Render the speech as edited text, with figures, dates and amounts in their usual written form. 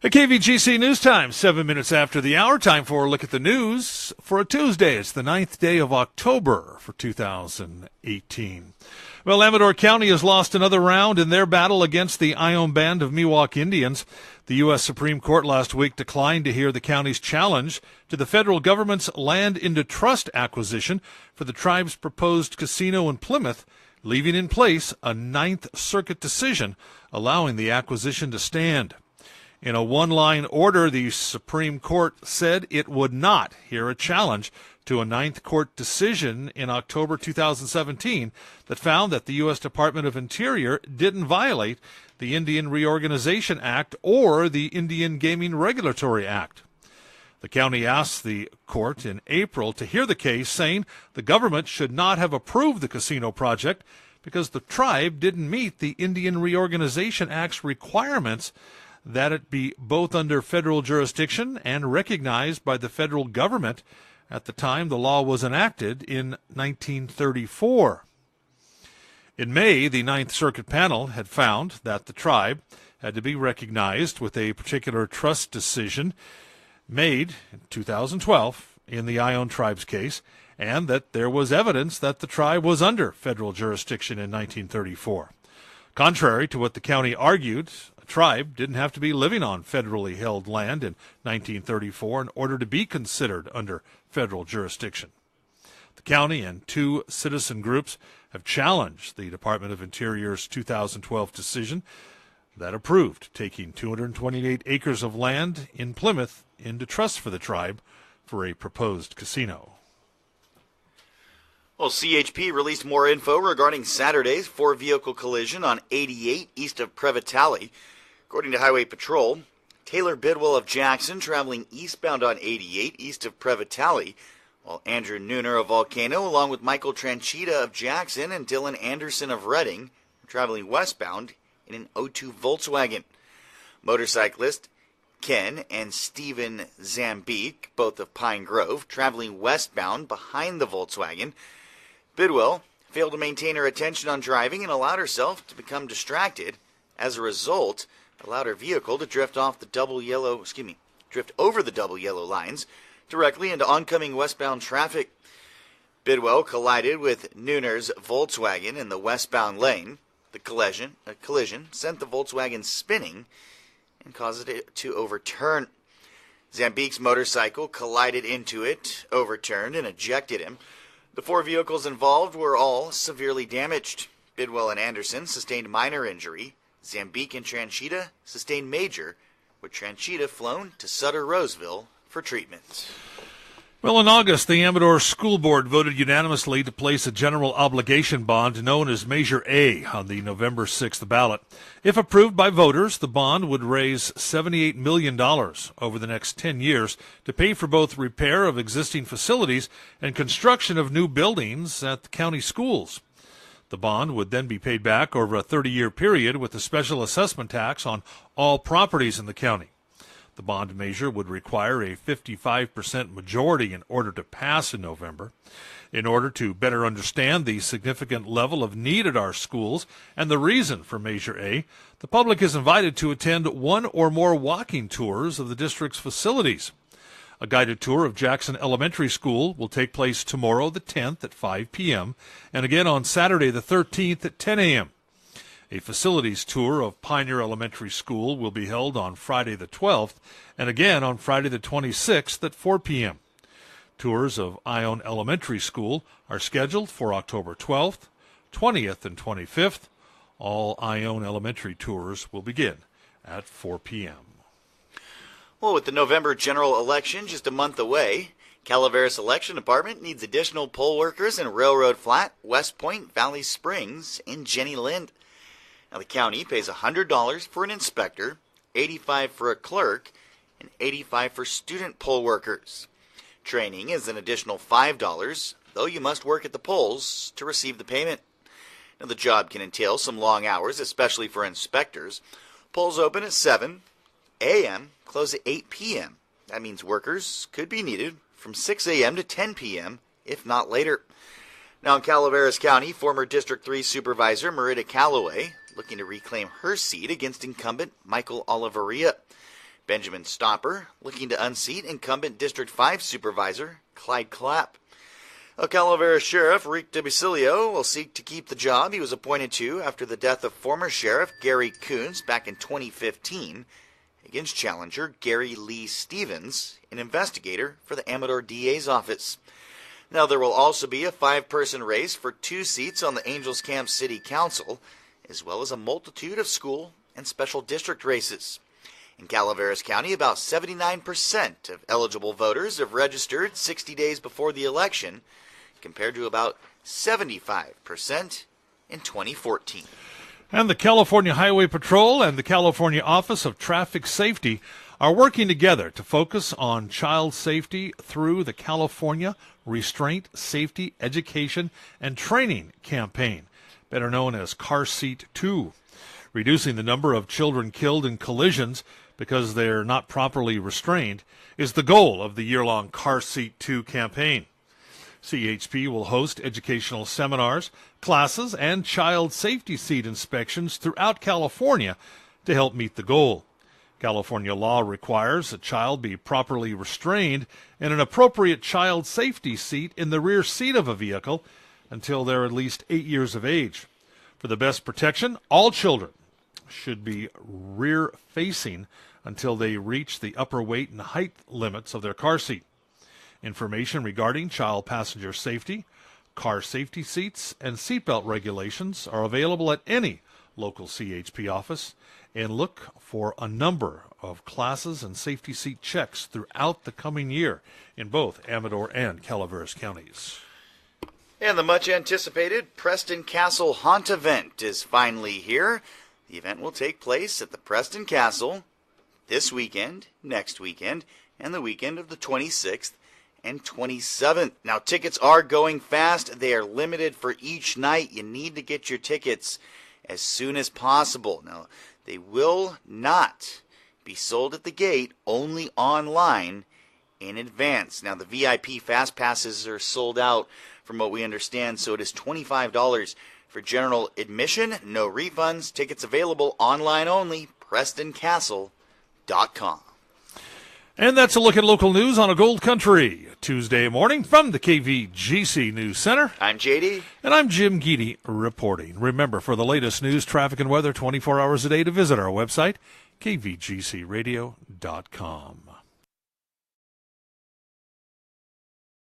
At KVGC News Time, 7 minutes after the hour. Time for a look at the news for a Tuesday. It's the 9th day of October for 2018. Well, Amador County has lost another round in their battle against the Ione Band of Miwok Indians. The U.S. Supreme Court last week declined to hear the county's challenge to the federal government's land into trust acquisition for the tribe's proposed casino in Plymouth, leaving in place a Ninth Circuit decision allowing the acquisition to stand. In a one-line order, the Supreme Court said it would not hear a challenge to a Ninth Court decision in October 2017 that found that the U.S. Department of Interior didn't violate the Indian Reorganization Act or the Indian Gaming Regulatory Act. The county asked the court in April to hear the case, saying the government should not have approved the casino project because the tribe didn't meet the Indian Reorganization Act's requirements that it be both under federal jurisdiction and recognized by the federal government at the time the law was enacted in 1934. In May, the Ninth Circuit panel had found that the tribe had to be recognized with a particular trust decision made in 2012 in the Ione tribe's case, and that there was evidence that the tribe was under federal jurisdiction in 1934. Contrary to what the county argued, tribe didn't have to be living on federally held land in 1934 in order to be considered under federal jurisdiction. The county and two citizen groups have challenged the Department of Interior's 2012 decision that approved taking 228 acres of land in Plymouth into trust for the tribe for a proposed casino. Well, CHP released more info regarding Saturday's four-vehicle collision on 88 east of Previtali. According to Highway Patrol, Taylor Bidwell of Jackson traveling eastbound on 88 east of Previtali, while Andrew Nooner of Volcano, along with Michael Tranchita of Jackson and Dylan Anderson of Reading, were traveling westbound in an 02 Volkswagen. Motorcyclist Ken and Stephen Zambique, both of Pine Grove, traveling westbound behind the Volkswagen. Bidwell failed to maintain her attention on driving and allowed herself to become distracted. As a result, allowed her vehicle to drift over the double yellow lines directly into oncoming westbound traffic. Bidwell collided with Nooner's Volkswagen in the westbound lane. The collision sent the Volkswagen spinning and caused it to overturn. Zambique's motorcycle collided into it, overturned, and ejected him. The four vehicles involved were all severely damaged. Bidwell and Anderson sustained minor injury. Zambique and Tranchita sustained major, with Tranchita flown to Sutter-Roseville for treatment. Well, in August, the Amador School Board voted unanimously to place a general obligation bond known as Measure A on the November 6th ballot. If approved by voters, the bond would raise $78 million over the next 10 years to pay for both repair of existing facilities and construction of new buildings at the county schools. The bond would then be paid back over a 30-year period with a special assessment tax on all properties in the county. The bond measure would require a 55% majority in order to pass in November. In order to better understand the significant level of need at our schools and the reason for Measure A, the public is invited to attend one or more walking tours of the district's facilities. A guided tour of Jackson Elementary School will take place tomorrow, the 10th, at 5 p.m., and again on Saturday, the 13th, at 10 a.m. A facilities tour of Pioneer Elementary School will be held on Friday, the 12th, and again on Friday, the 26th, at 4 p.m. Tours of Ione Elementary School are scheduled for October 12th, 20th, and 25th. All Ione Elementary tours will begin at 4 p.m. Well, with the November general election just a month away, Calaveras Election Department needs additional poll workers in Railroad Flat, West Point, Valley Springs, and Jenny Lind. Now, the county pays $100 for an inspector, $85 for a clerk, and $85 for student poll workers. Training is an additional $5, though you must work at the polls to receive the payment. Now, the job can entail some long hours, especially for inspectors. Polls open at 7 a.m., close at 8 p.m. That means workers could be needed from 6 a.m. to 10 p.m., if not later. Now in Calaveras County, former District 3 Supervisor Merida Calloway looking to reclaim her seat against incumbent Michael Oliveria. Benjamin Stopper looking to unseat incumbent District 5 Supervisor Clyde Clapp. Calavera Sheriff Rick DeBasilio will seek to keep the job he was appointed to after the death of former Sheriff Gary Coons back in 2015 against challenger Gary Lee Stevens, an investigator for the Amador DA's office. Now, there will also be a 5-person race for 2 seats on the Angels Camp City Council, as well as a multitude of school and special district races. In Calaveras County, about 79% of eligible voters have registered 60 days before the election, compared to about 75% in 2014. And the California Highway Patrol and the California Office of Traffic Safety are working together to focus on child safety through the California Restraint, Safety, Education, and Training Campaign, better known as Car Seat 2. Reducing the number of children killed in collisions because they're not properly restrained is the goal of the year-long Car Seat 2 campaign. CHP will host educational seminars, classes, and child safety seat inspections throughout California to help meet the goal. California law requires a child be properly restrained in an appropriate child safety seat in the rear seat of a vehicle until they're at least 8 years of age. For the best protection, all children should be rear-facing until they reach the upper weight and height limits of their car seat. Information regarding child passenger safety, car safety seats, and seatbelt regulations are available at any local CHP office, and look for a number of classes and safety seat checks throughout the coming year in both Amador and Calaveras counties. And the much-anticipated Preston Castle Haunt event is finally here. The event will take place at the Preston Castle this weekend, next weekend, and the weekend of the 26th and 27th. Now, tickets are going fast. They are limited for each night. You need to get your tickets as soon as possible. Now, they will not be sold at the gate, only online in advance. Now, the VIP Fast Passes are sold out from what we understand, so it is $25 for general admission. No refunds. Tickets available online only, PrestonCastle.com. And that's a look at local news on a Gold Country Tuesday morning from the KVGC News Center. I'm JD. And I'm Jim Geedy reporting. Remember, for the latest news, traffic, and weather 24 hours a day, to visit our website, kvgcradio.com.